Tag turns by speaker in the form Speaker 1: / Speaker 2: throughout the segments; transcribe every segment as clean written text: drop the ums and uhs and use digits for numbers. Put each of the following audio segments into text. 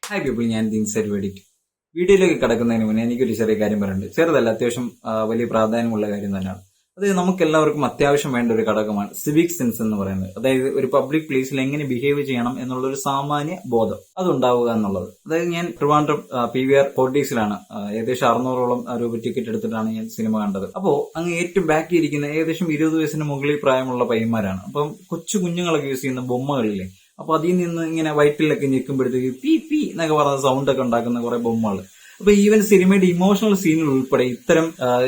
Speaker 1: Hi people, ഞാൻ ദിൻസർ വെഡിറ്റ്. വീഡിയോയിലേക്ക് കടക്കുന്നതിന് മുന്നേ എനിക്കൊരു ചെറിയ കാര്യം പറയുന്നുണ്ട്. ചെറുതല്ല, അത്യാവശ്യം വലിയ പ്രാധാന്യമുള്ള കാര്യം തന്നെയാണ്. അത് നമുക്ക് എല്ലാവർക്കും അത്യാവശ്യം വേണ്ട ഒരു ഘടകമാണ് സിവിക് സെൻസ് എന്ന് പറയുന്നത്. അതായത് ഒരു പബ്ലിക് പ്ലേസിൽ എങ്ങനെ ബിഹേവ് ചെയ്യണം എന്നുള്ള ഒരു സാമാന്യ ബോധം അതുണ്ടാവുക എന്നുള്ളത്. അതായത് ഞാൻ ട്രിവാൻഡ്രം PVR 4DXിലാണ് ഏകദേശം 600ഓളം രൂപ ടിക്കറ്റ് എടുത്തിട്ടാണ് ഞാൻ സിനിമ കണ്ടത്. അപ്പോ അങ്ങ് ഏറ്റവും ബാക്കി ഇരിക്കുന്ന ഏകദേശം 20 വയസ്സിന് മുകളിൽ പ്രായമുള്ള പയ്യന്മാരാണ്. അപ്പം കൊച്ചു കുഞ്ഞുങ്ങളൊക്കെ യൂസ് ചെയ്യുന്ന ബൊമ്മകളില്ലേ, അപ്പൊ അതിൽ നിന്ന് ഇങ്ങനെ വയറ്റിലൊക്കെ ഞെക്കുമ്പോഴത്തേക്ക് പി പി എന്നൊക്കെ പറഞ്ഞ സൗണ്ട് ഒക്കെ ഉണ്ടാക്കുന്ന കുറെ ബൊമ്മകൾ. അപ്പൊ ഈവൻ സിനിമയുടെ ഇമോഷണൽ സീനുകൾ ഉൾപ്പെടെ ഇത്തരം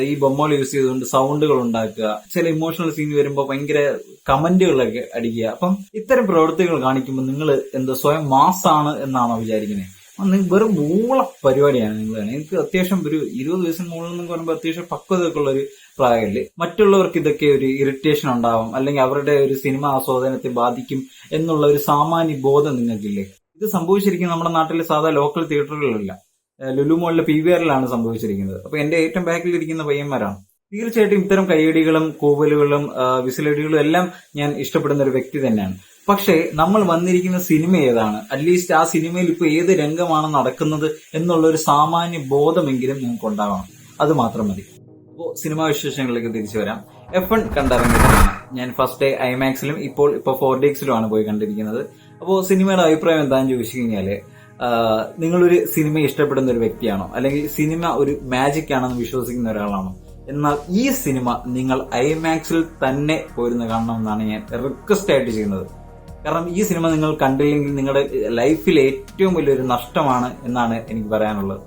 Speaker 1: ഈ ബൊമ്മകൾ യൂസ് ചെയ്തുകൊണ്ട് സൗണ്ടുകൾ ഉണ്ടാക്കുക, ചില ഇമോഷണൽ സീൻ വരുമ്പോൾ ഭയങ്കര കമന്റുകളൊക്കെ അടിക്കുക. അപ്പം ഇത്തരം പ്രവൃത്തികൾ കാണിക്കുമ്പോൾ നിങ്ങൾ എന്താ സ്വയം മാസാണ് എന്നാണോ വിചാരിക്കുന്നത്? വെറും ഊള പരിപാടിയാണ് നിങ്ങളാണ്. എനിക്ക് അത്യാവശ്യം ഒരു 20 വയസ്സിന് മുകളിൽ നിന്ന് പറയുമ്പോൾ അത്യാവശ്യം പക്വതയൊക്കെ ഉള്ള ഒരു പ്രായമല്ലേ. മറ്റുള്ളവർക്ക് ഇതൊക്കെ ഒരു ഇറിറ്റേഷൻ ഉണ്ടാവും, അല്ലെങ്കിൽ അവരുടെ ഒരു സിനിമ ആസ്വാദനത്തെ ബാധിക്കും എന്നുള്ള ഒരു സാമാന്യ ബോധം നിങ്ങൾക്കില്ലേ? ഇത് സംഭവിച്ചിരിക്കുന്നത് നമ്മുടെ നാട്ടിലെ സാധാ ലോക്കൽ തിയേറ്ററുകളിലല്ല, ലുലു മോളിലെ PVRലാണ് സംഭവിച്ചിരിക്കുന്നത്. അപ്പൊ എന്റെ ഏറ്റവും ബാക്കിൽ ഇരിക്കുന്ന പയ്യന്മാരാണ്. തീർച്ചയായിട്ടും ഇത്തരം കൈയടികളും കൂവലുകളും വിസിലടികളും എല്ലാം ഞാൻ ഇഷ്ടപ്പെടുന്ന ഒരു വ്യക്തി തന്നെയാണ്. പക്ഷേ നമ്മൾ വന്നിരിക്കുന്ന സിനിമ ഏതാണ്, അറ്റ്ലീസ്റ്റ് ആ സിനിമയിൽ ഇപ്പൊ ഏത് രംഗമാണ് നടക്കുന്നത് എന്നുള്ള ഒരു സാമാന്യ ബോധമെങ്കിലും നിങ്ങൾക്ക് ഉണ്ടാവണം. അത് മാത്രം മതി. അപ്പോ സിനിമാ വിശേഷങ്ങളിലേക്ക് തിരിച്ചു വരാം. F1 കണ്ടിറങ്ങിയതാണ് ഞാൻ ഫസ്റ്റ് ഡേ IMAXിലും ഇപ്പൊ 4DXിലുമാണ് പോയി കണ്ടിരിക്കുന്നത്. അപ്പോ സിനിമയുടെ അഭിപ്രായം എന്താണെന്ന് ചോദിച്ചു കഴിഞ്ഞാല്, നിങ്ങളൊരു സിനിമയെ ഇഷ്ടപ്പെടുന്ന ഒരു വ്യക്തിയാണോ, അല്ലെങ്കിൽ സിനിമ ഒരു മാജിക് ആണെന്ന് വിശ്വസിക്കുന്ന ഒരാളാണോ? എന്നാൽ ഈ സിനിമ നിങ്ങൾ IMAXിൽ തന്നെ പോയിരുന്ന് കാണണമെന്നാണ് ഞാൻ റിക്വസ്റ്റ് ആയിട്ട് ചെയ്യുന്നത്. കാരണം ഈ സിനിമ നിങ്ങൾ കണ്ടില്ലെങ്കിൽ നിങ്ങളുടെ ലൈഫിൽ ഏറ്റവും വലിയൊരു നഷ്ടമാണ് എന്നാണ് എനിക്ക് പറയാനുള്ളത്.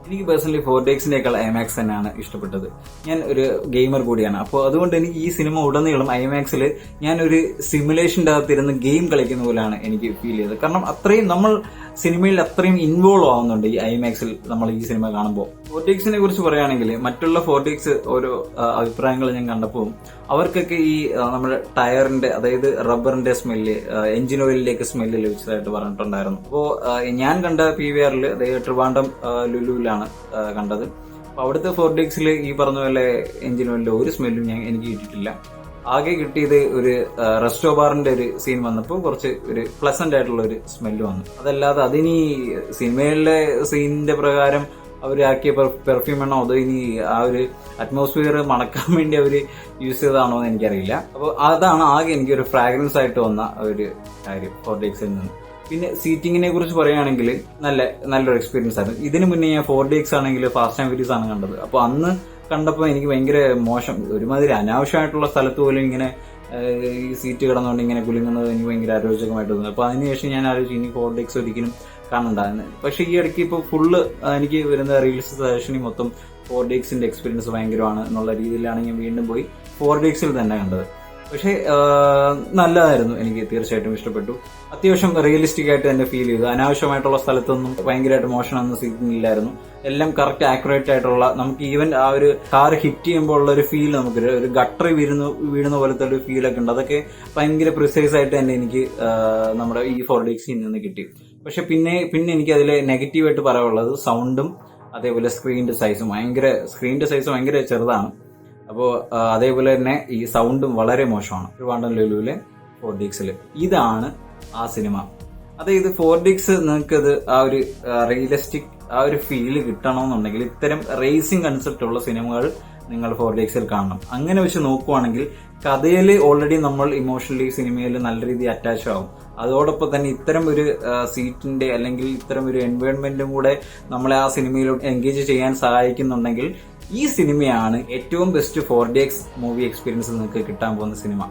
Speaker 1: എനിക്ക് പേഴ്സണലി 4DXിനേക്കാൾ IMAX തന്നെയാണ് ഇഷ്ടപ്പെട്ടത്. ഞാൻ ഒരു ഗെയിമർ കൂടിയാണ്. അപ്പോൾ അതുകൊണ്ട് എനിക്ക് ഈ സിനിമ ഉടനീളം IMAXിൽ ഞാൻ ഒരു സിമുലേഷൻ്റെ അകത്തിരുന്ന് ഗെയിം കളിക്കുന്ന പോലെയാണ് എനിക്ക് ഫീൽ ചെയ്തത്. കാരണം അത്രയും നമ്മൾ സിനിമയിൽ അത്രയും ഇൻവോൾവ് ആവുന്നുണ്ട് ഈ IMAXിൽ നമ്മൾ ഈ സിനിമ കാണുമ്പോൾ. 4DXിനെ കുറിച്ച് പറയുകയാണെങ്കിൽ മറ്റുള്ള 4DX ഓരോ അഭിപ്രായങ്ങൾ ഞാൻ കണ്ടപ്പോൾ അവർക്കൊക്കെ ഈ നമ്മുടെ ടയറിന്റെ, അതായത് റബ്ബറിന്റെ സ്മെല്ല്, എഞ്ചിൻ ഓയിലിലേക്ക് സ്മെല്ല് ലഭിച്ചതായിട്ട് പറഞ്ഞിട്ടുണ്ടായിരുന്നു. അപ്പോൾ ഞാൻ കണ്ട PVRൽ, അതായത് ട്രിവാൻഡ്രം ലുലുവിലാണ് കണ്ടത്. അപ്പൊ അവിടുത്തെ 4DXിൽ ഈ പറഞ്ഞ പോലെ എഞ്ചിൻ ഓയിലിന്റെ ഒരു സ്മെല്ലും എനിക്ക് കിട്ടിയിട്ടില്ല. ആകെ കിട്ടിയത് ഒരു റെസ്റ്റോ ബാറിന്റെ ഒരു സീൻ വന്നപ്പോൾ കുറച്ച് ഒരു പ്ലസന്റ് ആയിട്ടുള്ള ഒരു സ്മെല്ല് വന്നു. അതല്ലാതെ അതിനി സിനിമയിലെ സീനിന്റെ പ്രകാരം അവരാക്കിയ പെർഫ്യൂം ആണോ, അതോ ഇനി ആ ഒരു അറ്റ്മോസ്ഫിയർ മണക്കാൻ വേണ്ടി അവർ യൂസ് ചെയ്തതാണോ എന്ന് എനിക്കറിയില്ല. അപ്പോൾ അതാണ് ആകെ എനിക്കൊരു ഫ്രാഗ്രൻസ് ആയിട്ട് വന്ന ഒരു കാര്യം 4DXിൽ നിന്ന്. പിന്നെ സീറ്റിങ്ങിനെ കുറിച്ച് പറയുകയാണെങ്കിൽ നല്ലൊരു എക്സ്പീരിയൻസ് ആയിരുന്നു. ഇതിനു മുന്നേ ഞാൻ 4DX ആണെങ്കിൽ ഫാസ്റ്റ് ആൻഡ് ഫ്യൂരിയസ് ആണ് കണ്ടത്. അപ്പോൾ അന്ന് കണ്ടപ്പോൾ എനിക്ക് ഭയങ്കര മോശം, ഒരുമാതിരി അനാവശ്യമായിട്ടുള്ള സ്ഥലത്ത് പോലും ഇങ്ങനെ ഈ സീറ്റ് കിടന്നുകൊണ്ട് ഇങ്ങനെ കുലുങ്ങുന്നത് എനിക്ക് ഭയങ്കര അരോചകമായിട്ട് തോന്നി. അപ്പോൾ അതിനുശേഷം ഞാൻ ആലോചിച്ചു ഇനി 4DX ഒരിക്കലും കാണണ്ടായിരുന്നു. പക്ഷെ ഈ ഇടയ്ക്ക് ഇപ്പോൾ ഫുള്ള് എനിക്ക് വരുന്ന റീൽസ് സജഷനിൽ മൊത്തം 4DXിന്റെ എക്സ്പീരിയൻസ് ഭയങ്കരമാണ് എന്നുള്ള രീതിയിലാണ് ഞാൻ വീണ്ടും പോയി 4DXിൽ തന്നെ കണ്ടത്. പക്ഷേ നല്ലതായിരുന്നു, എനിക്ക് തീർച്ചയായിട്ടും ഇഷ്ടപ്പെട്ടു. അത്യാവശ്യം റിയലിസ്റ്റിക് ആയിട്ട് തന്നെ ഫീൽ ചെയ്തു. അനാവശ്യമായിട്ടുള്ള സ്ഥലത്തൊന്നും ഭയങ്കരമായിട്ട് മോശമൊന്നും സീറ്റിംഗില്ലായിരുന്നു. എല്ലാം കറക്റ്റ് ആക്യുറേറ്റ് ആയിട്ടുള്ള, നമുക്ക് ഈവൻ ആ ഒരു കാർ ഹിറ്റ് ചെയ്യുമ്പോൾ ഉള്ള ഒരു ഫീൽ, നമുക്ക് ഒരു ഗട്ടർ വീഴുന്ന പോലത്തെ ഒരു ഫീലൊക്കെ ഉണ്ട്. അതൊക്കെ ഭയങ്കര പ്രിസൈസ് ആയിട്ട് തന്നെ എനിക്ക് നമ്മുടെ ഈ 4DXിൽ നിന്ന് കിട്ടി. പക്ഷെ പിന്നെ എനിക്ക് അതിലെ നെഗറ്റീവായിട്ട് പറയാനുള്ളത് സൗണ്ടും അതേപോലെ സ്ക്രീനിന്റെ സൈസും ഭയങ്കര ചെറുതാണ്. അപ്പോൾ അതേപോലെ തന്നെ ഈ സൗണ്ടും വളരെ മോശമാണ് ട്രിവാൻഡ്രം ലുലുവിലെ 4DXിൽ. ഇതാണ് ആ സിനിമ. അതായത് 4DX നിങ്ങൾക്കത് ആ ഒരു റിയലിസ്റ്റിക് ആ ഒരു ഫീല് കിട്ടണമെന്നുണ്ടെങ്കിൽ ഇത്തരം റേസിംഗ് കൺസെപ്റ്റ് ഉള്ള സിനിമകൾ നിങ്ങൾ 4DXിൽ കാണണം. അങ്ങനെ വെച്ച് നോക്കുവാണെങ്കിൽ കഥയിൽ ഓൾറെഡി നമ്മൾ ഇമോഷണലി സിനിമയിൽ നല്ല രീതിയിൽ അറ്റാച്ച് ആവും. അതോടൊപ്പം തന്നെ ഇത്തരം ഒരു സീറ്റിന്റെ അല്ലെങ്കിൽ ഇത്തരം ഒരു എൻവയോൺമെന്റും കൂടെ നമ്മളെ ആ സിനിമയിലോട്ട് എൻഗേജ് ചെയ്യാൻ സഹായിക്കുന്നുണ്ടെങ്കിൽ ഈ സിനിമയാണ് ഏറ്റവും ബെസ്റ്റ് 4DX മൂവി എക്സ്പീരിയൻസ് നിങ്ങൾക്ക് കിട്ടാൻ പോകുന്ന സിനിമ.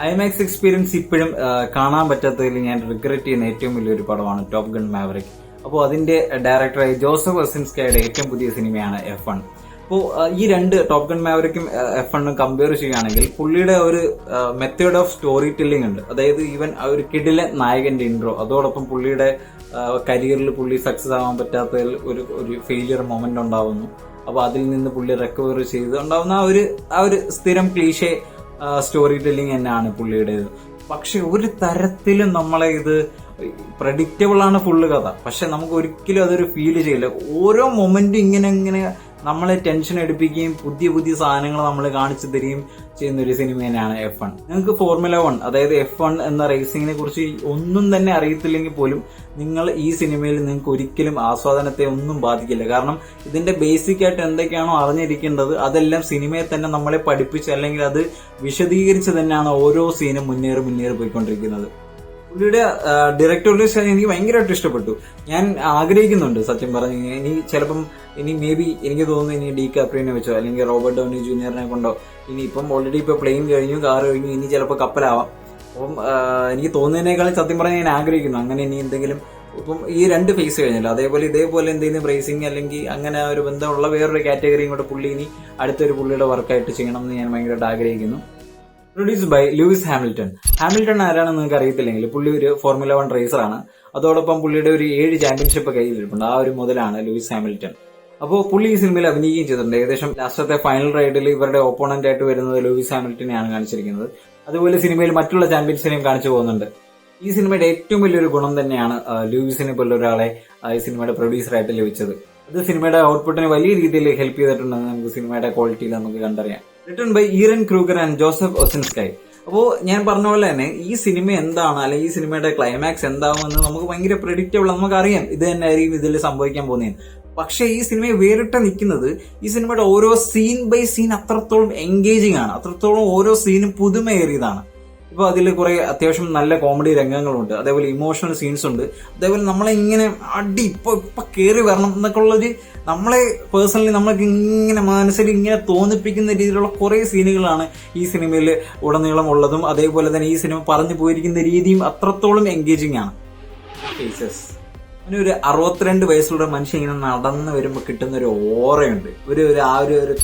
Speaker 1: IMAX എക്സ്പീരിയൻസ് ഇപ്പോഴും കാണാൻ പറ്റാത്തതിൽ ഞാൻ റിഗ്രറ്റ് ചെയ്യുന്ന ഏറ്റവും വലിയൊരു പടമാണ് ടോപ്പ് ഗൺ മാവറിക്. അപ്പോൾ അതിന്റെ ഡയറക്ടറായ ജോസഫ് കൊസിൻസ്കിയുടെ ഏറ്റവും പുതിയ സിനിമയാണ് F1. അപ്പോൾ ഈ രണ്ട് ടോപ്പ് ഗൺ മാവറിക്കും F1ഉം കമ്പയർ ചെയ്യുകയാണെങ്കിൽ പുള്ളിയുടെ ഒരു മെത്തേഡ് ഓഫ് സ്റ്റോറി ടെല്ലിംഗ് ഉണ്ട്. അതായത് ഈവൻ ആ ഒരു കിടിലൻ നായകന്റെ ഇൻട്രോ, അതോടൊപ്പം പുള്ളിയുടെ കരിയറിൽ പുള്ളി സക്സസ് ആവാൻ പറ്റാത്തതിൽ ഒരു ഫെയിലിയർ മൊമെന്റ് ഉണ്ടാവുന്നു. അപ്പൊ അതിൽ നിന്ന് പുള്ളി റിക്കവർ ചെയ്ത് ഉണ്ടാവുന്ന ആ ഒരു സ്ഥിരം ക്ലീഷേ സ്റ്റോറി ടെല്ലിംഗ് തന്നെയാണ് പുള്ളിയുടേത്. പക്ഷെ ഒരു തരത്തിലും നമ്മളെ ഇത് പ്രഡിക്റ്റബിൾ ആണ് ഫുള്ള് കഥ, പക്ഷെ നമുക്ക് ഒരിക്കലും അതൊരു ഫീൽ ചെയ്യില്ല. ഓരോ മൊമെന്റും ഇങ്ങനെ നമ്മളെ ടെൻഷൻ എടുപ്പിക്കുകയും പുതിയ പുതിയ സാധനങ്ങൾ നമ്മൾ കാണിച്ചു തരികയും ചെയ്യുന്ന ഒരു സിനിമ തന്നെയാണ് F1. നിങ്ങൾക്ക് ഫോർമുല 1 അതായത് F1 എന്ന റേസിംഗിനെ കുറിച്ച് ഒന്നും തന്നെ അറിയത്തില്ലെങ്കിൽ പോലും നിങ്ങൾ ഈ സിനിമയിൽ നിങ്ങൾക്ക് ഒരിക്കലും ആസ്വാദനത്തെ ഒന്നും ബാധിക്കില്ല. കാരണം ഇതിന്റെ ബേസിക് ആയിട്ട് എന്തൊക്കെയാണോ അറിഞ്ഞിരിക്കേണ്ടത് അതെല്ലാം സിനിമയെ തന്നെ നമ്മളെ പഠിപ്പിച്ച് അല്ലെങ്കിൽ അത് വിശദീകരിച്ച് തന്നെയാണ് ഓരോ സീനും മുന്നേറി പോയിക്കൊണ്ടിരിക്കുന്നത്. പുള്ളിയുടെ ഡയറക്ടറുടെ സ്റ്റൈൽ എനിക്ക് ഭയങ്കരമായിട്ട് ഇഷ്ടപ്പെട്ടു. ഞാൻ ആഗ്രഹിക്കുന്നുണ്ട് സത്യം പറഞ്ഞു. ഇനി മേ ബി എനിക്ക് തോന്നുന്നു ഇനി ഡി കാപ്രിയോനെ വെച്ചോ അല്ലെങ്കിൽ റോബർട്ട് ഡൗണി ജൂനിയറിനെ കൊണ്ടോ ഇനി ഇപ്പം ഓൾറെഡി ഇപ്പൊ പ്ലെയിൻ കഴിഞ്ഞു, കാർ കഴിഞ്ഞു, ഇനി ചിലപ്പോൾ കപ്പലാവാം. അപ്പം എനിക്ക് തോന്നുന്നതിനേക്കാളും സത്യം പറഞ്ഞാൽ ഞാൻ ആഗ്രഹിക്കുന്നു അങ്ങനെ ഇനി എന്തെങ്കിലും ഇപ്പം ഈ 2 ഫേസ് കഴിഞ്ഞല്ലോ ഇതേപോലെ എന്തെങ്കിലും റേസിംഗ് അല്ലെങ്കിൽ അങ്ങനെ ഒരു ബന്ധമുള്ള വേറൊരു കാറ്റഗറിയും കൂടെ പുള്ളി ഇനി അടുത്തൊരു പുള്ളിയുടെ വർക്കായിട്ട് ചെയ്യണം എന്ന് ഞാൻ ഭയങ്കരമായിട്ട് ആഗ്രഹിക്കുന്നു. Produce by Louis Hamilton. Hamilton ആരാണെന്ന് നിങ്ങൾക്ക് അറിയത്തില്ലെങ്കിൽ പുള്ളി ഒരു ഫോർമുല 1 റേസറാണ്. അതോടൊപ്പം പുള്ളിയുടെ ഒരു 7 ചാമ്പ്യൻഷിപ്പ് കയ്യിലിരിപ്പുണ്ട്. ആ ഒരു മുതലാണ് ലൂയിസ് ഹാമിൽട്ടൺ. അപ്പോൾ പുള്ളി ഈ സിനിമയിൽ അഭിനയിക്കുകയും ചെയ്തിട്ടുണ്ട്. ഏകദേശം ലാസ്റ്റത്തെ ഫൈനൽ റൈഡിൽ ഇവരുടെ ഓപ്പോണന്റ് ആയിട്ട് വരുന്നത് ലൂയിസ് ഹാമിൽട്ടനെയാണ് കാണിച്ചിരിക്കുന്നത്. അതുപോലെ സിനിമയിൽ മറ്റുള്ള ചാമ്പ്യൻസിനെയും കാണിച്ചു പോകുന്നുണ്ട്. ഈ സിനിമയുടെ ഏറ്റവും വലിയൊരു ഗുണം തന്നെയാണ് ലൂയിസിനെ പോലുള്ള ഒരാളെ ഈ സിനിമയുടെ പ്രൊഡ്യൂസറായിട്ട് ലഭിച്ചത്. അത് സിനിമയുടെ ഔട്ട്പുട്ടിനെ വലിയ രീതിയിൽ ഹെൽപ്പ് ചെയ്തിട്ടുണ്ടെന്ന് നമുക്ക് സിനിമയുടെ ക്വാളിറ്റിയിൽ നമുക്ക് കണ്ടറിയാം. റിട്ടൺ ബൈ ഈറൻ ക്രൂഗർ ആൻഡ് ജോസഫ് ഒസിൻസ്കൈ. അപ്പോൾ ഞാൻ പറഞ്ഞ പോലെ തന്നെ ഈ സിനിമ എന്താണ് അല്ലെങ്കിൽ ഈ സിനിമയുടെ ക്ലൈമാക്സ് എന്താവുമെന്ന് നമുക്ക് ഭയങ്കര പ്രെഡിക്റ്റബിൾ, നമുക്കറിയാം ഇത് തന്നെ ആയിരിക്കും ഇതിൽ സംഭവിക്കാൻ പോകുന്നതെന്ന്. പക്ഷേ ഈ സിനിമയെ വേറിട്ട് നിൽക്കുന്നത് ഈ സിനിമയുടെ ഓരോ സീൻ ബൈ സീൻ അത്രത്തോളം എൻഗേജിങ് ആണ്, അത്രത്തോളം ഓരോ സീനും പുതുമയേറിയതാണ്. ഇപ്പൊ അതിൽ കുറെ അത്യാവശ്യം നല്ല കോമഡി രംഗങ്ങളുണ്ട്, അതേപോലെ ഇമോഷണൽ സീൻസ് ഉണ്ട്, അതേപോലെ നമ്മളെ ഇങ്ങനെ ഇപ്പൊ കയറി വരണം എന്നൊക്കെ ഉള്ളൊരു നമ്മളെ പേഴ്സണലി നമ്മൾക്ക് ഇങ്ങനെ മനസ്സിൽ ഇങ്ങനെ തോന്നിപ്പിക്കുന്ന രീതിയിലുള്ള കുറെ സീനുകളാണ് ഈ സിനിമയിൽ ഉടനീളം ഉള്ളതും. അതേപോലെ തന്നെ ഈ സിനിമ പറഞ്ഞു പോയിരിക്കുന്ന രീതിയും അത്രത്തോളം എൻഗേജിങ് ആണ്. ഫേസസ് പിന്നെ ഒരു 62 വയസ്സുള്ള മനുഷ്യൻ ഇങ്ങനെ നടന്നു വരുമ്പോൾ കിട്ടുന്ന ഒരു ഓറയുണ്ട്, ഒരു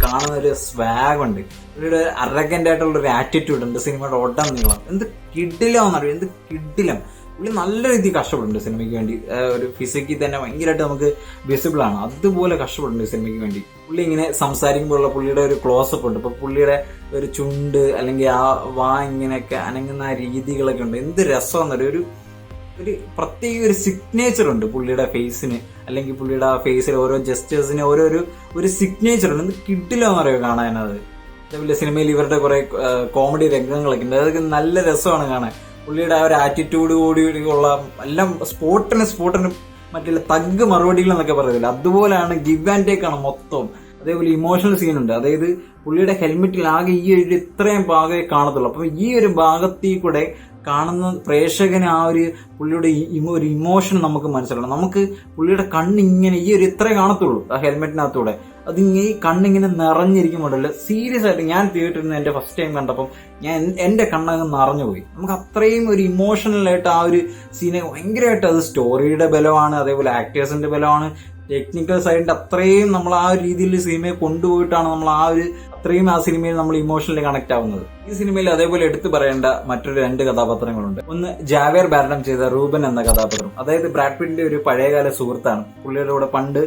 Speaker 1: കാണുന്ന ഒരു സ്വാഗ് ഉണ്ട്, ഒരു അറഗന്റ് ആയിട്ടുള്ള ഒരു ആറ്റിറ്റ്യൂഡ് ഉണ്ട് സിനിമയുടെ നീളം. എന്ത് കിഡിലാണെന്നറിയാം, എന്ത് കിഡിലും. പുള്ളി നല്ല രീതിയിൽ കഷ്ടപ്പെടുന്നുണ്ട് സിനിമയ്ക്ക് വേണ്ടി. ഒരു ഫിസിക്കിൽ തന്നെ ഭയങ്കരമായിട്ട് നമുക്ക് വിസിബിൾ ആണ്, അതുപോലെ കഷ്ടപ്പെടുന്നുണ്ട് സിനിമയ്ക്ക് വേണ്ടി. പുള്ളി ഇങ്ങനെ സംസാരിക്കുമ്പോഴുള്ള പുള്ളിയുടെ ഒരു ക്ലോസപ്പ് ഉണ്ട്. ഇപ്പൊ പുള്ളിയുടെ ഒരു ചുണ്ട് അല്ലെങ്കിൽ ആ വാ ഇങ്ങനെയൊക്കെ അനങ്ങുന്ന രീതികളൊക്കെ ഉണ്ട്. എന്ത് രസമെന്നറിയ ഒരു പ്രത്യേക ഒരു സിഗ്നേച്ചർ ഉണ്ട് പുള്ളിയുടെ ഫേസിന്, അല്ലെങ്കിൽ പുള്ളിയുടെ ആ ഫേസിൽ ഓരോ ജസ്റ്റേഴ്സിന് ഒരു സിഗ്നേച്ചർ ഉണ്ട്. എന്ത് കിട്ടില്ലെന്ന് പറയുക കാണാനത്. അതേപോലെ സിനിമയിൽ ഇവരുടെ കുറെ കോമഡി രംഗങ്ങളൊക്കെ ഉണ്ട്, അതൊക്കെ നല്ല രസമാണ് കാണാൻ. പുള്ളിയുടെ ആ ഒരു ആറ്റിറ്റ്യൂഡ് കൂടിയുള്ള എല്ലാം സ്പോട്ടിന് മറ്റുള്ള തഗ് മറുപടികൾ എന്നൊക്കെ പറയത്തില്ല, അതുപോലെയാണ് ഗിവ് ആൻഡ് ടേക്ക് ആണ് മൊത്തം. അതേപോലെ ഇമോഷണൽ സീനുണ്ട്, അതായത് പുള്ളിയുടെ ഹെൽമെറ്റിൽ ആകെ ഈ ഒരു ഇത്രയും ഭാഗമേ കാണത്തുള്ളൂ. അപ്പൊ ഈ ഒരു ഭാഗത്തിൽ കൂടെ കാണുന്ന പ്രേക്ഷകന് ആ ഒരു പുള്ളിയുടെ ഒരു ഇമോഷൻ നമുക്ക് മനസ്സിലാക്കണം. നമുക്ക് പുള്ളിയുടെ കണ്ണിങ്ങനെ ഈ ഒരു ഇത്രേ കാണത്തുള്ളൂ ആ ഹെൽമെറ്റിനകത്തൂടെ, അതിങ്ങനെ ഈ കണ്ണിങ്ങനെ നിറഞ്ഞിരിക്കുമ്പോഴല്ലോ സീരിയസ് ആയിട്ട് ഞാൻ തിയേറ്ററിൽ നിന്ന് എന്റെ ഫസ്റ്റ് ടൈം കണ്ടപ്പം എന്റെ കണ്ണങ്ങ് നിറഞ്ഞുപോയി. നമുക്ക് അത്രയും ഒരു ഇമോഷണലായിട്ട് ആ ഒരു സീനെ ഭയങ്കരമായിട്ട്, അത് സ്റ്റോറിയുടെ ബലമാണ്, അതേപോലെ ആക്ടേഴ്സിന്റെ ബലമാണ്, ടെക്നിക്കൽ സൈഡിന്റെ അത്രയും നമ്മൾ ആ ഒരു രീതിയിൽ സിനിമയെ കൊണ്ടുപോയിട്ടാണ് നമ്മൾ അത്രയും ആ സിനിമയിൽ നമ്മൾ ഇമോഷണലി കണക്ട് ആവുന്നത്. ഈ സിനിമയിൽ അതേപോലെ എടുത്തു പറയേണ്ട മറ്റൊരു 2 കഥാപാത്രങ്ങളുണ്ട്. ഒന്ന് ജാവേർ ബാർഡം ചെയ്ത റൂബൻ എന്ന കഥാപാത്രം, അതായത് ബ്രാഡ് പിറ്റിന്റെ ഒരു പഴയകാല സുഹൃത്താണ്. പുള്ളിയുടെ കൂടെ പണ്ട്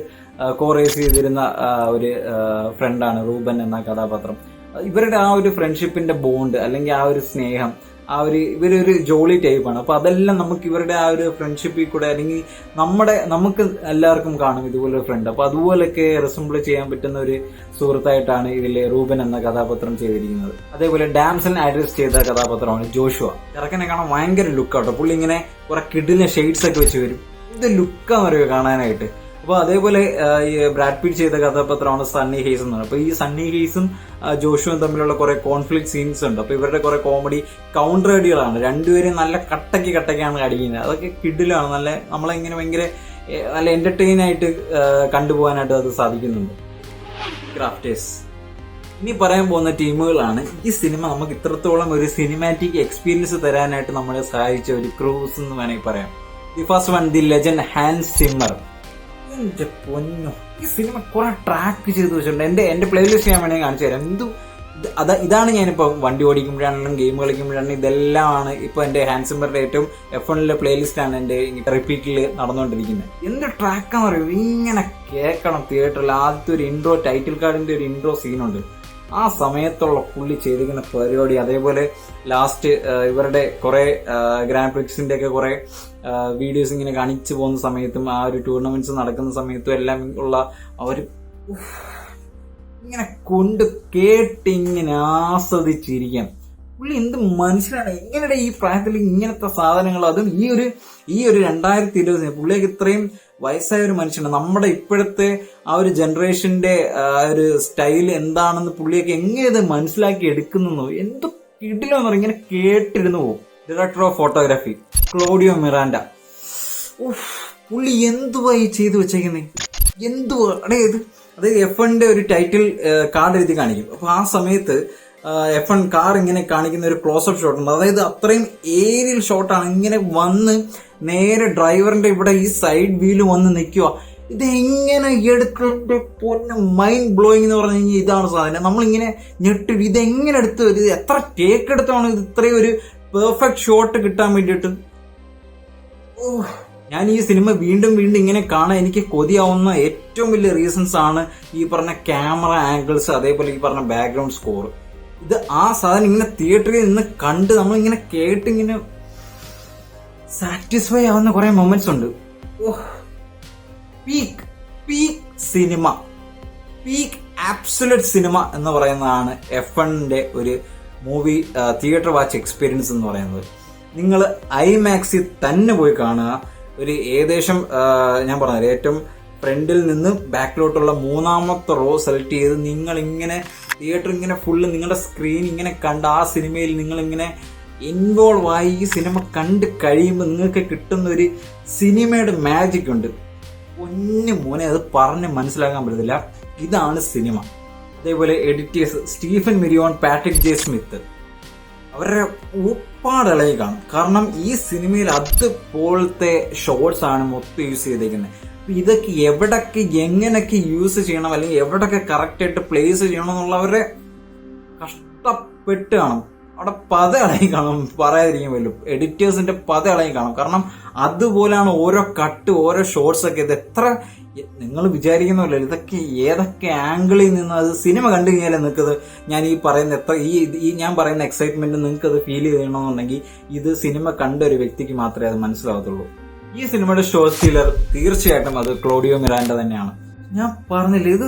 Speaker 1: കോറേസ് ചെയ്തിരുന്ന ഒരു ഫ്രണ്ടാണ് റൂബൻ എന്ന കഥാപാത്രം. ഇവരുടെ ആ ഒരു ഫ്രണ്ട്ഷിപ്പിന്റെ ബോണ്ട് അല്ലെങ്കിൽ ആ ഒരു സ്നേഹം, ഇവരൊരു ജോളി ടൈപ്പാണ്. അപ്പൊ അതെല്ലാം നമുക്ക് ഇവരുടെ ആ ഒരു ഫ്രണ്ട്ഷിപ്പിൽ കൂടെ അല്ലെങ്കിൽ നമുക്ക് എല്ലാവർക്കും കാണും ഇതുപോലൊരു ഫ്രണ്ട്. അപ്പൊ അതുപോലൊക്കെ റിസംബിൾ ചെയ്യാൻ പറ്റുന്ന ഒരു സുഹൃത്തായിട്ടാണ് ഇതിലെ റൂബൻ എന്ന കഥാപാത്രം ചെയ്തിരിക്കുന്നത്. അതേപോലെ ഡാംസൺ ആഡ്രസ് ചെയ്ത കഥാപാത്രമാണ് ജോഷുവ. ചെറുക്കനെ കാണാൻ ഭയങ്കര ലുക്കാട്ടോ, പുള്ളി ഇങ്ങനെ കുറെ കിഡിലെ ഷെയ്ഡ്സ് ഒക്കെ വെച്ച് വരും, ഇത് ലുക്കാന്ന് പറയുക കാണാനായിട്ട്. അപ്പൊ അതേപോലെ ഈ ബ്രാഡ് പിറ്റ് ചെയ്ത കഥാപാത്രമാണ് സണ്ണി ഹെയ്സ് എന്ന് പറയുന്നത്. അപ്പൊ ഈ സണ്ണി ഹെയ്സും ജോഷുവും തമ്മിലുള്ള കുറെ കോൺഫ്ലിക്ട് സീൻസ് ഉണ്ട്. അപ്പൊ ഇവരുടെ കുറെ കോമഡി കൗണ്ടർ അടികളാണ്, രണ്ടുപേരും നല്ല കട്ടക്കാണ് അടിക്കുന്നത്. അതൊക്കെ കിഡിലാണ്, നമ്മളെ ഇങ്ങനെ ഭയങ്കര നല്ല എന്റർടൈൻ ആയിട്ട് കണ്ടുപോകാനായിട്ട് അത് സാധിക്കുന്നുണ്ട്. ക്രാഫ്റ്റേഴ്സ് ഇനി പറയാൻ പോകുന്ന ടീമുകളാണ് ഈ സിനിമ നമുക്ക് ഇത്രത്തോളം ഒരു സിനിമാറ്റിക് എക്സ്പീരിയൻസ് തരാനായിട്ട് നമ്മളെ സഹായിച്ച ഒരു ക്രൂസ് എന്ന് വേണമെങ്കിൽ പറയാം. The first one, the legend Hans Zimmer. എന്റെ പൊന്നോ, ഈ സിനിമ കുറെ ട്രാക്ക് ചെയ്ത് വെച്ചിട്ടുണ്ട്. എന്റെ പ്ലേലിസ്റ്റ് ഞാൻ വേണമെങ്കിൽ കാണിച്ചു തരാം. ഇതാണ് ഞാനിപ്പോ വണ്ടി ഓടിക്കുമ്പോഴാണെങ്കിലും ഗെയിം കളിക്കുമ്പോഴാണെങ്കിലും ഇതെല്ലാമാണ് ഇപ്പൊ എന്റെ ഹാൻസ് സിമ്മറിന്റെ ഏറ്റവും F1 പ്ലേലിസ്റ്റ് ആണ് എന്റെ റിപ്പീറ്റിൽ നടന്നുകൊണ്ടിരിക്കുന്നത്. എന്ത് ട്രാക്കാന്ന് പറയും, ഇങ്ങനെ കേൾക്കണം തിയേറ്ററിൽ. ആദ്യത്തെ ഒരു ഇൻട്രോ, ടൈറ്റിൽ കാർഡിന്റെ ഒരു ഇൻട്രോ സീനുണ്ട്, ആ സമയത്തുള്ള പുള്ളി ചെയ്തിരിക്കുന്ന പരിപാടി. അതേപോലെ ലാസ്റ്റ് ഇവരുടെ കുറെ ഗ്രാൻഡ് പ്രിക്സിന്റെ ഒക്കെ കുറെ വീഡിയോസ് ഇങ്ങനെ കാണിച്ചു പോകുന്ന സമയത്തും ആ ഒരു ടൂർണമെന്റ്സ് നടക്കുന്ന സമയത്തും എല്ലാം ഉള്ള ഇങ്ങനെ കൊണ്ട് കേട്ടിങ്ങനെ ആസ്വദിച്ചിരിക്കാം. പുള്ളി എന്ത് മനുഷ്യനാണ്, എങ്ങനെയുടെ ഈ പ്രായത്തിൽ ഇങ്ങനത്തെ സാധനങ്ങൾ, അതും ഈ ഒരു 2020 പുള്ളിയൊക്കെ ഇത്രയും വയസ്സായ ഒരു മനുഷ്യനാണ്. നമ്മുടെ ഇപ്പോഴത്തെ ആ ഒരു ജനറേഷന്റെ ഒരു സ്റ്റൈൽ എന്താണെന്ന് പുള്ളിയൊക്കെ എങ്ങനെ ഇത് മനസ്സിലാക്കി എടുക്കുന്നു, എന്തോ കിടിലെന്ന് പറയും, ഇങ്ങനെ കേട്ടിരുന്നു പോകും. Director of photography Claudio Miranda. പുള്ളി എന്തുവാ ഈ ചെയ്തു വെച്ചേക്കുന്നേ, എന്തുവാ അതായത് F1 ഒരു ടൈറ്റിൽ കാർഡ് എഴുതി കാണിക്കും. അപ്പൊ ആ സമയത്ത് F1 കാർ ഇങ്ങനെ കാണിക്കുന്ന ഒരു ക്ലോസപ്പ് ഷോട്ട് ഉണ്ട്. അതായത് അത്രയും ഏരിയൽ ഷോട്ടാണ്. ഇങ്ങനെ വന്ന് നേരെ ഡ്രൈവറിന്റെ ഇവിടെ ഈ സൈഡ് വീല് വന്ന് നിൽക്കുക. ഇതെങ്ങനെ എടുത്തിട്ട് പൊന്നെ മൈൻഡ് ബ്ലോയിങ് എന്ന് പറഞ്ഞു കഴിഞ്ഞാൽ ഇതാണ് സാധനം. നമ്മളിങ്ങനെ ഞെട്ടി ഇതെങ്ങനെ എടുത്ത് ഇത് എത്ര ടേക്ക് എടുത്താണ് ഇത് ഇത്രയും ഒരു പെർഫെക്റ്റ് ഷോട്ട് കിട്ടാൻ വേണ്ടിയിട്ട്. ഞാൻ ഈ സിനിമ വീണ്ടും വീണ്ടും ഇങ്ങനെ കാണാൻ എനിക്ക് കൊതിയാവുന്ന ഏറ്റവും വലിയ റീസൺസ് ആണ് ഈ പറഞ്ഞ ക്യാമറ ആംഗിൾസ്, അതേപോലെ ഈ പറഞ്ഞ ബാക്ക്ഗ്രൗണ്ട് സ്കോർ. ഇത് ആ സാധനം ഇങ്ങനെ തിയേറ്ററിൽ നിന്ന് കണ്ട് നമ്മളിങ്ങനെ കേട്ടിങ്ങനെ സാറ്റിസ്ഫൈ ആവുന്ന കുറെ മൊമെന്റ്സ് ഉണ്ട്. Peak cinema, peak absolute cinema എന്ന് പറയുന്നതാണ് F1 ഒരു മൂവി തിയേറ്റർ വാച്ച് എക്സ്പീരിയൻസ് എന്ന് പറയുന്നത്. നിങ്ങൾ ഐമാക്സിൽ തന്നെ പോയി കാണുക. ഒരു ഏകദേശം ഞാൻ പറഞ്ഞത് ഏറ്റവും ഫ്രണ്ടിൽ നിന്ന് ബാക്കിലോട്ടുള്ള മൂന്നാമത്തെ റോ സെലക്ട് ചെയ്ത് നിങ്ങൾ ഇങ്ങനെ തിയേറ്റർ ഇങ്ങനെ ഫുള്ള് നിങ്ങളുടെ സ്ക്രീൻ ഇങ്ങനെ കണ്ട് ആ സിനിമയിൽ നിങ്ങൾ ഇങ്ങനെ ഇൻവോൾവ് ആയി ഈ സിനിമ കണ്ട് കഴിയുമ്പോൾ നിങ്ങൾക്ക് കിട്ടുന്ന ഒരു സിനിമയുടെ മാജിക് ഉണ്ട്. പൊന്നു മോനെ, അത് പറഞ്ഞ് മനസ്സിലാക്കാൻ പറ്റത്തില്ല. ഇതാണ് സിനിമ. അതേപോലെ editors Stephen Mirrione, Patrick J Smith, അവരുടെ ഉപ്പാടിളകി കാണും. കാരണം ഈ സിനിമയിൽ അതുപോലത്തെ ഷോട്ട്സ് ആണ് മൊത്തം യൂസ് ചെയ്തേക്കുന്നത്. ഇതൊക്കെ എവിടൊക്കെ എങ്ങനെയൊക്കെ യൂസ് ചെയ്യണം, അല്ലെങ്കിൽ എവിടൊക്കെ കറക്റ്റ് ആയിട്ട് പ്ലേസ് ചെയ്യണം എന്നുള്ളവരെ കഷ്ടപ്പെട്ട് കാണും. അവിടെ പത ഇളകി കാണും, പറയാതിരിക്കും വല്ലതും. എഡിറ്റേഴ്സിന്റെ പത ഇളകി കാണും. കാരണം അതുപോലെയാണ് ഓരോ കട്ട്, ഓരോ ഷോട്ട്സ് ഒക്കെ. ഇത് എത്ര നിങ്ങൾ വിചാരിക്കുന്നില്ല, ഇതൊക്കെ ഏതൊക്കെ ആംഗിളിൽ നിന്ന് അത് സിനിമ കണ്ടു കഴിഞ്ഞാൽ നിങ്ങൾക്കത് ഞാൻ ഈ പറയുന്ന എത്ര ഈ ഞാൻ പറയുന്ന എക്സൈറ്റ്മെന്റ് നിങ്ങൾക്ക് അത് ഫീൽ ചെയ്യണമെന്നുണ്ടെങ്കിൽ ഇത് സിനിമ കണ്ട ഒരു വ്യക്തിക്ക് മാത്രമേ അത് മനസ്സിലാവത്തുള്ളൂ. ഈ സിനിമയുടെ ഷോ സ്റ്റീലർ തീർച്ചയായിട്ടും അത് ക്ലോഡിയോ മിറാൻഡ തന്നെയാണ്. ഞാൻ പറഞ്ഞില്ല, ഇത്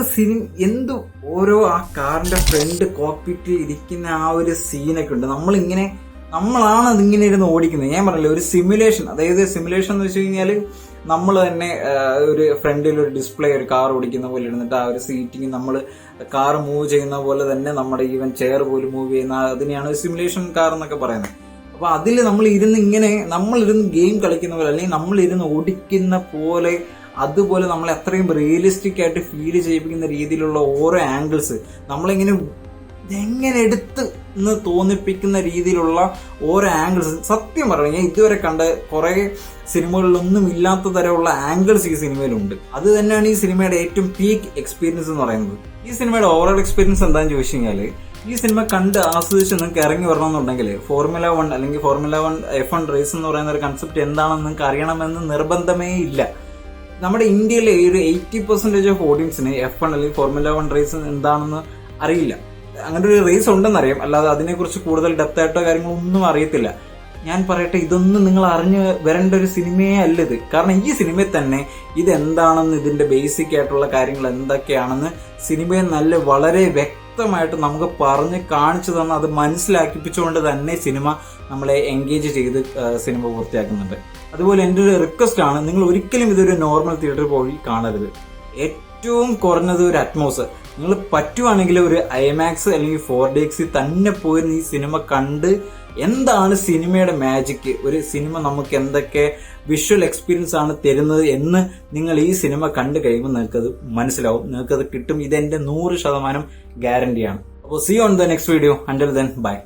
Speaker 1: എന്ത് ഓരോ ആ കാറിന്റെ ഫ്രണ്ട് കോക്പിറ്റിൽ ഇരിക്കുന്ന ആ ഒരു സീനൊക്കെ ഉണ്ട്. നമ്മളാണ് അതിങ്ങനെ ഇരുന്ന് ഓടിക്കുന്നത്. ഞാൻ പറഞ്ഞില്ല, ഒരു സിമുലേഷൻ. അതായത് സിമുലേഷൻ എന്ന് വെച്ച് കഴിഞ്ഞാല് നമ്മൾ തന്നെ ഒരു ഫ്രണ്ടിൽ ഒരു ഡിസ്പ്ലേ, ഒരു കാർ ഓടിക്കുന്ന പോലെ ഇരുന്നിട്ട് ആ ഒരു സീറ്റിംഗ് നമ്മൾ കാർ മൂവ് ചെയ്യുന്ന പോലെ തന്നെ നമ്മുടെ ഈവൻ ചെയർ പോലും മൂവ് ചെയ്യുന്ന അതിനെയാണ് സിമുലേഷൻ കാർ എന്നൊക്കെ പറയുന്നത്. അപ്പൊ അതിൽ നമ്മളിരുന്ന് ഗെയിം കളിക്കുന്ന പോലെ, അല്ലെങ്കിൽ നമ്മളിരുന്ന് ഓടിക്കുന്ന പോലെ, അതുപോലെ നമ്മളെ അത്രയും റിയലിസ്റ്റിക് ആയിട്ട് ഫീൽ ചെയ്യിപ്പിക്കുന്ന രീതിയിലുള്ള ഓരോ ആംഗിൾസ്, നമ്മളിങ്ങനെ ഇതെങ്ങനെ എടുത്ത് എന്ന് തോന്നിപ്പിക്കുന്ന രീതിയിലുള്ള ഓരോ ആംഗിൾസ്. സത്യം പറഞ്ഞു ഞാൻ ഇതുവരെ കണ്ട കുറെ സിനിമകളിലൊന്നും ഇല്ലാത്ത തരമുള്ള ആംഗിൾസ് ഈ സിനിമയിലുണ്ട്. അത് തന്നെയാണ് ഈ സിനിമയുടെ ഏറ്റവും പീക്ക് എക്സ്പീരിയൻസ് എന്ന് പറയുന്നത്. ഈ സിനിമയുടെ ഓവറോൾ എക്സ്പീരിയൻസ് എന്താണെന്ന് ചോദിച്ചു കഴിഞ്ഞാല്, ഈ സിനിമ കണ്ട് ആസ്വദിച്ച് നിങ്ങൾക്ക് ഇറങ്ങി വരണമെന്നുണ്ടെങ്കിൽ Formula 1 അല്ലെങ്കിൽ Formula 1 F1 റേസ് എന്ന് പറയുന്ന ഒരു കൺസെപ്റ്റ് എന്താണെന്ന് നിങ്ങൾക്ക് അറിയണമെന്ന് നിർബന്ധമേ ഇല്ല. നമ്മുടെ ഇന്ത്യയിലെ ഒരു 80% ഓഫ് ഓഡിയൻസിന് F1 അല്ലെങ്കിൽ Formula 1 റേസ് എന്താണെന്ന് അറിയില്ല. അങ്ങനെ ഒരു റേസ് ഉണ്ടെന്നറിയാം, അല്ലാതെ അതിനെക്കുറിച്ച് കൂടുതൽ ഡെപ്ത് ആയിട്ടോ കാര്യങ്ങളൊന്നും അറിയത്തില്ല. ഞാൻ പറയട്ടെ, ഇതൊന്നും നിങ്ങൾ അറിഞ്ഞു വരേണ്ട ഒരു സിനിമയേ അല്ലത്. കാരണം ഈ സിനിമയിൽ തന്നെ ഇതെന്താണെന്ന്, ഇതിന്റെ ബേസിക് ആയിട്ടുള്ള കാര്യങ്ങൾ എന്തൊക്കെയാണെന്ന് സിനിമയിൽ വളരെ വ്യക്തമായിട്ട് നമുക്ക് പറഞ്ഞ് കാണിച്ചു തന്ന് അത് മനസ്സിലാക്കിപ്പിച്ചുകൊണ്ട് തന്നെ സിനിമ നമ്മളെ എൻഗേജ് ചെയ്ത് സിനിമ പൂർത്തിയാക്കുന്നുണ്ട്. അതുപോലെ എൻ്റെ ഒരു റിക്വസ്റ്റ് ആണ്, നിങ്ങൾ ഒരിക്കലും ഇതൊരു നോർമൽ തിയേറ്ററിൽ പോയി കാണരുത്. ഏറ്റവും കുറഞ്ഞത് ഒരു അറ്റ്മോസ്ഫിയർ നിങ്ങൾ പറ്റുവാണെങ്കിൽ ഒരു ഐമാക്സ് അല്ലെങ്കിൽ 4DX തന്നെ പോയി ഈ സിനിമ കണ്ട് എന്താണ് സിനിമയുടെ മാജിക്, ഒരു സിനിമ നമുക്ക് എന്തൊക്കെ വിഷ്വൽ എക്സ്പീരിയൻസ് ആണ് തരുന്നത് എന്ന് നിങ്ങൾ ഈ സിനിമ കണ്ടു കഴിയുമ്പോൾ നിങ്ങൾക്കത് മനസ്സിലാവും, നിങ്ങൾക്കത് കിട്ടും. ഇതെന്റെ 100% ഗ്യാരണ്ടിയാണ്. അപ്പോൾ see on the next video. Until then by.